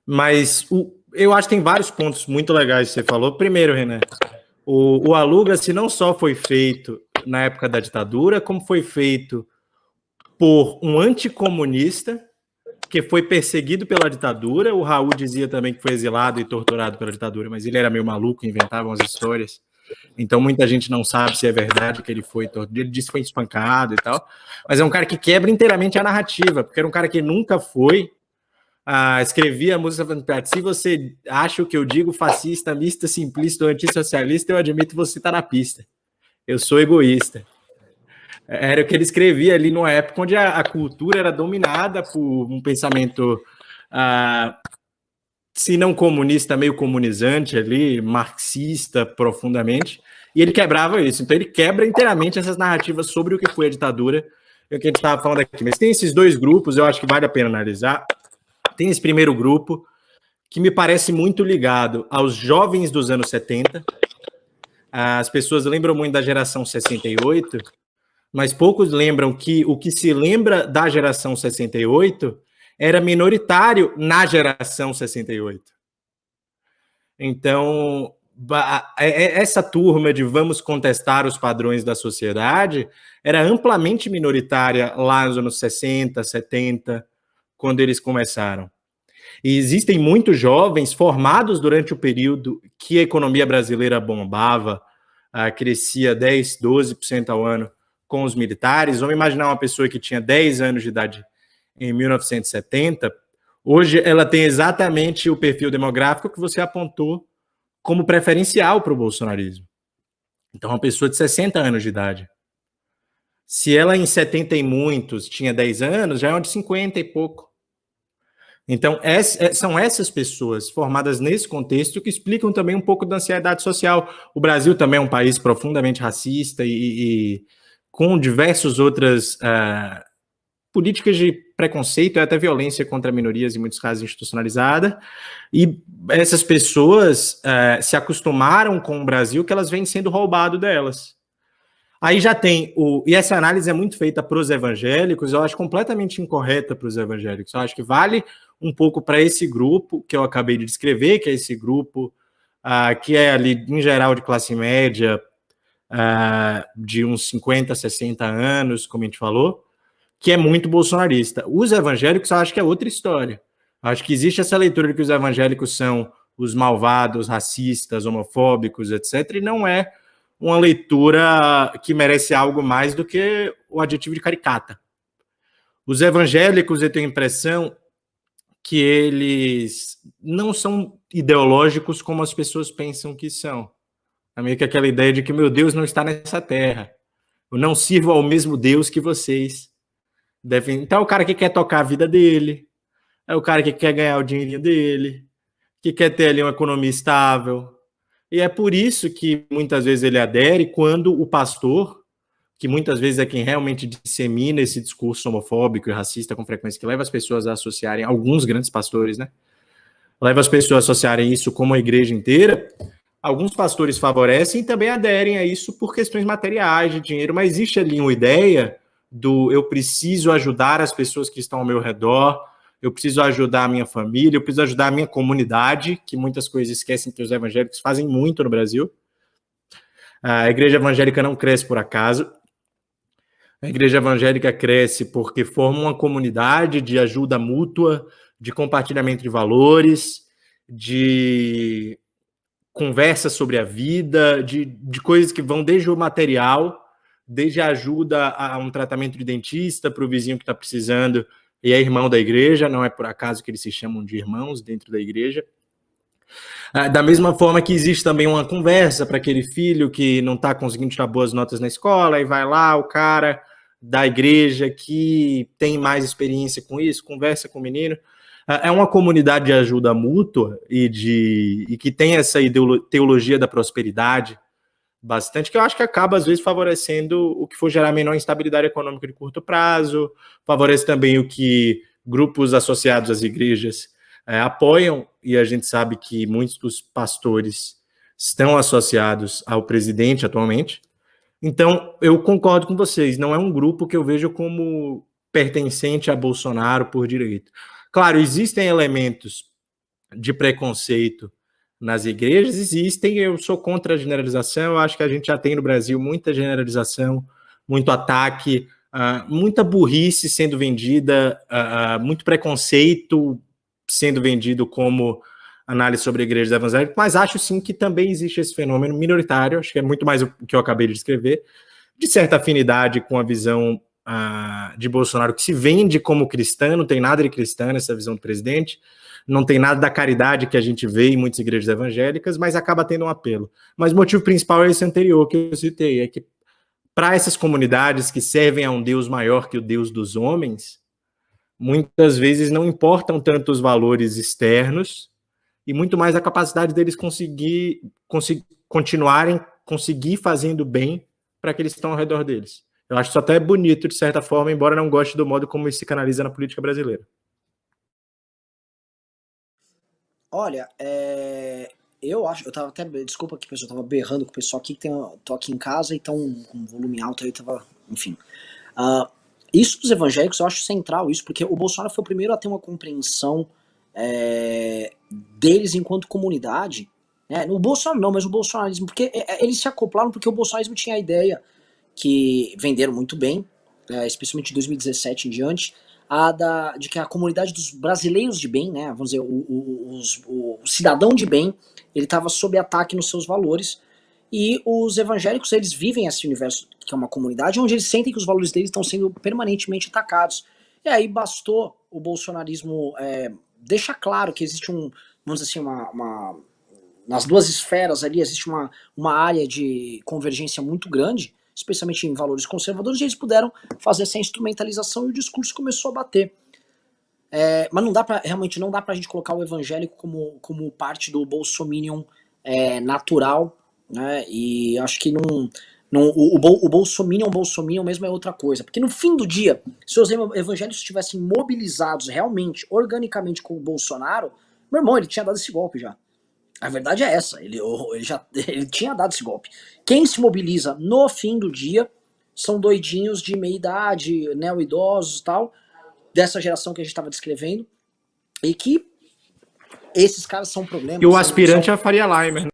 Mas eu acho que tem vários pontos muito legais que você falou. Primeiro, Renan, o Aluga-se não só foi feito na época da ditadura, como foi feito por um anticomunista que foi perseguido pela ditadura. O Raul dizia também que foi exilado e torturado pela ditadura, mas ele era meio maluco, inventava umas histórias. Então muita gente não sabe se é verdade que ele foi torturado. Ele disse que foi espancado e tal. Mas é um cara que quebra inteiramente a narrativa, porque era um cara que nunca foi. Escrevi a música falando, se você acha o que eu digo, fascista, mista, simplista, antissocialista, eu admito que você está na pista. Eu sou egoísta. Era o que ele escrevia ali numa época onde a cultura era dominada por um pensamento, se não comunista, meio comunizante ali, marxista profundamente, e ele quebrava isso. Então ele quebra inteiramente essas narrativas sobre o que foi a ditadura, é o que a gente estava falando aqui. Mas tem esses dois grupos, eu acho que vale a pena analisar. Tem esse primeiro grupo, que me parece muito ligado aos jovens dos anos 70. As pessoas lembram muito da geração 68, mas poucos lembram que o que se lembra da geração 68 era minoritário na geração 68. Então, essa turma de vamos contestar os padrões da sociedade era amplamente minoritária lá nos anos 60, 70, quando eles começaram. E existem muitos jovens formados durante o período que a economia brasileira bombava, crescia 10%, 12% ao ano com os militares. Vamos imaginar uma pessoa que tinha 10 anos de idade em 1970, hoje ela tem exatamente o perfil demográfico que você apontou como preferencial para o bolsonarismo. Então, uma pessoa de 60 anos de idade. Se ela em 70 e muitos tinha 10 anos, já é uma de 50 e pouco. Então, são essas pessoas formadas nesse contexto que explicam também um pouco da ansiedade social. O Brasil também é um país profundamente racista e com diversas outras políticas de preconceito e até violência contra minorias, em muitos casos institucionalizada. E essas pessoas se acostumaram com o Brasil que elas vêm sendo roubado delas. Aí já tem e essa análise é muito feita para os evangélicos, eu acho completamente incorreta para os evangélicos. Eu acho que vale um pouco para esse grupo que eu acabei de descrever, que é esse grupo que é ali, em geral, de classe média, de uns 50, 60 anos, como a gente falou, que é muito bolsonarista. Os evangélicos, eu acho que é outra história. Eu acho que existe essa leitura de que os evangélicos são os malvados, racistas, homofóbicos, etc., e não é uma leitura que merece algo mais do que o adjetivo de caricata. Os evangélicos, eu tenho a impressão que eles não são ideológicos como as pessoas pensam que são. É meio que aquela ideia de que meu Deus não está nessa terra. Eu não sirvo ao mesmo Deus que vocês devem. Então, é o cara que quer tocar a vida dele, é o cara que quer ganhar o dinheirinho dele, que quer ter ali uma economia estável. E é por isso que muitas vezes ele adere quando o pastor, que muitas vezes é quem realmente dissemina esse discurso homofóbico e racista com frequência, que leva as pessoas a associarem, alguns grandes pastores, né? Leva as pessoas a associarem isso como a igreja inteira. Alguns pastores favorecem e também aderem a isso por questões materiais, de dinheiro, mas existe ali uma ideia do eu preciso ajudar as pessoas que estão ao meu redor, eu preciso ajudar a minha família, eu preciso ajudar a minha comunidade, que muitas coisas esquecem que os evangélicos fazem muito no Brasil. A igreja evangélica não cresce por acaso. A igreja evangélica cresce porque forma uma comunidade de ajuda mútua, de compartilhamento de valores, de conversa sobre a vida, de coisas que vão desde o material, desde a ajuda a um tratamento de dentista para o vizinho que está precisando e é irmão da igreja, não é por acaso que eles se chamam de irmãos dentro da igreja. Da mesma forma que existe também uma conversa para aquele filho que não está conseguindo tirar boas notas na escola, e vai lá o cara da igreja que tem mais experiência com isso, conversa com o menino. É uma comunidade de ajuda mútua e que tem essa teologia da prosperidade bastante, que eu acho que acaba, às vezes, favorecendo o que for gerar menor instabilidade econômica de curto prazo, favorece também o que grupos associados às igrejas apoiam, e a gente sabe que muitos dos pastores estão associados ao presidente atualmente. Então, eu concordo com vocês, não é um grupo que eu vejo como pertencente a Bolsonaro por direito. Claro, existem elementos de preconceito nas igrejas existem. Eu sou contra a generalização. Eu acho que a gente já tem no Brasil muita generalização, muito ataque, muita burrice sendo vendida, muito preconceito sendo vendido como análise sobre igrejas evangélicas, mas acho sim que também existe esse fenômeno minoritário, acho que é muito mais o que eu acabei de descrever, de certa afinidade com a visão de Bolsonaro, que se vende como cristã, não tem nada de cristã nessa visão do presidente, não tem nada da caridade que a gente vê em muitas igrejas evangélicas, mas acaba tendo um apelo. Mas o motivo principal é esse anterior que eu citei, é que para essas comunidades que servem a um Deus maior que o Deus dos homens, muitas vezes não importam tanto os valores externos e muito mais a capacidade deles continuarem, conseguir fazendo bem para aqueles que estão ao redor deles. Eu acho isso até bonito, de certa forma, embora não goste do modo como isso se canaliza na política brasileira. Olha, eu acho, eu tava até, desculpa que pessoal, eu tava berrando com o pessoal aqui, tô aqui em casa e tão com volume alto aí, enfim. Isso dos evangélicos eu acho central, isso, porque o Bolsonaro foi o primeiro a ter uma compreensão deles enquanto comunidade, né? O Bolsonaro não, mas o bolsonarismo, porque eles se acoplaram porque o bolsonarismo tinha a ideia, que venderam muito bem, especialmente de 2017 em diante, de que a comunidade dos brasileiros de bem, né, vamos dizer, o cidadão de bem, ele estava sob ataque nos seus valores, e os evangélicos, eles vivem esse universo, que é uma comunidade, onde eles sentem que os valores deles estão sendo permanentemente atacados. E aí bastou o bolsonarismo deixar claro que existe vamos dizer assim, nas duas esferas ali, existe uma área de convergência muito grande, especialmente em valores conservadores, e eles puderam fazer essa instrumentalização e o discurso começou a bater. Mas realmente não dá pra gente colocar o evangélico como parte do bolsominion natural, né? E acho que o bolsominion mesmo é outra coisa. Porque no fim do dia, se os evangélicos estivessem mobilizados realmente, organicamente com o Bolsonaro, meu irmão, ele tinha dado esse golpe já. A verdade é essa, ele tinha dado esse golpe. Quem se mobiliza no fim do dia são doidinhos de meia idade, neo-idosos e tal, dessa geração que a gente estava descrevendo, e que esses caras são problemas. E o aspirante é a Faria Limer, né?